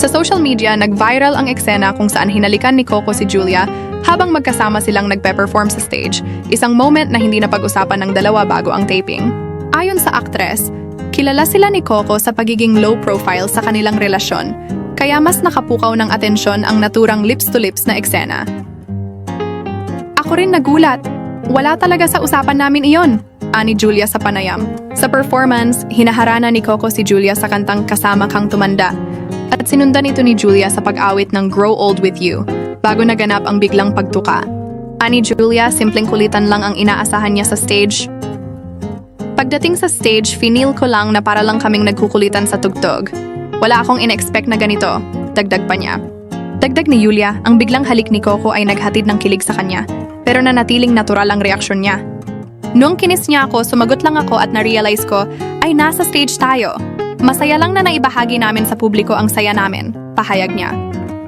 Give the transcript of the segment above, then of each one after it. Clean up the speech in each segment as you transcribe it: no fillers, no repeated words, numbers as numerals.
Sa social media, nag-viral ang eksena kung saan hinalikan ni Coco si Julia habang magkasama silang nagpe-perform sa stage, isang moment na hindi napag-usapan ng dalawa bago ang taping. Ayon sa aktres, kilala sila ni Coco sa pagiging low profile sa kanilang relasyon, kaya mas nakapukaw ng atensyon ang naturang lips-to-lips na eksena. Ako rin nagulat. Wala talaga sa usapan namin iyon, ani Julia sa panayam. Sa performance, hinaharana ni Coco si Julia sa kantang Kasama Kang Tumanda at sinundan ito ni Julia sa pag-awit ng Grow Old With You bago naganap ang biglang pagtuka. Ani Julia, simpleng kulitan lang ang inaasahan niya sa stage. Pagdating sa stage, fineel ko lang na para lang kaming nagkukulitan sa tugtog. Wala akong in-expect na ganito, dagdag pa niya. Dagdag ni Julia, ang biglang halik ni Coco ay naghatid ng kilig sa kanya, pero nanatiling natural ang reaksyon niya. Noong kinis niya ako, sumagot lang ako at na-realize ko, ay nasa stage tayo. Masaya lang na naibahagi namin sa publiko ang saya namin, pahayag niya.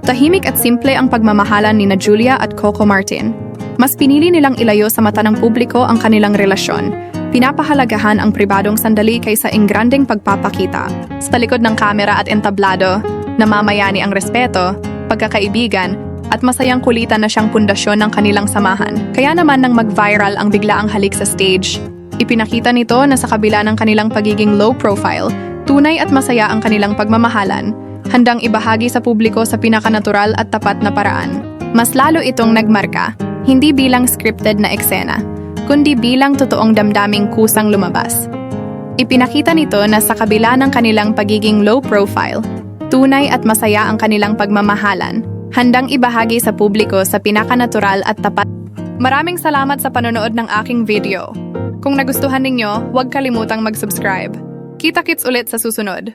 Tahimik at simple ang pagmamahalan ni na Julia at Coco Martin. Mas pinili nilang ilayo sa mata ng publiko ang kanilang relasyon. Pinapahalagahan ang pribadong sandali kaysa ingranding pagpapakita. Sa likod ng kamera at entablado, namamayani ang respeto, pagkakaibigan, at masayang kulitan na siyang pundasyon ng kanilang samahan. Kaya naman nang mag-viral ang biglaang halik sa stage, ipinakita nito na sa kabila ng kanilang pagiging low profile, tunay at masaya ang kanilang pagmamahalan, handang ibahagi sa publiko sa pinakanatural at tapat na paraan. Mas lalo itong nagmarka, hindi bilang scripted na eksena, kundi bilang totoong damdaming kusang lumabas. Ipinakita nito na sa kabila ng kanilang pagiging low profile, tunay at masaya ang kanilang pagmamahalan, handang ibahagi sa publiko sa pinakanatural at tapat. Maraming salamat sa panonood ng aking video. Kung nagustuhan ninyo, huwag kalimutang mag-subscribe. Kita-kits ulit sa susunod.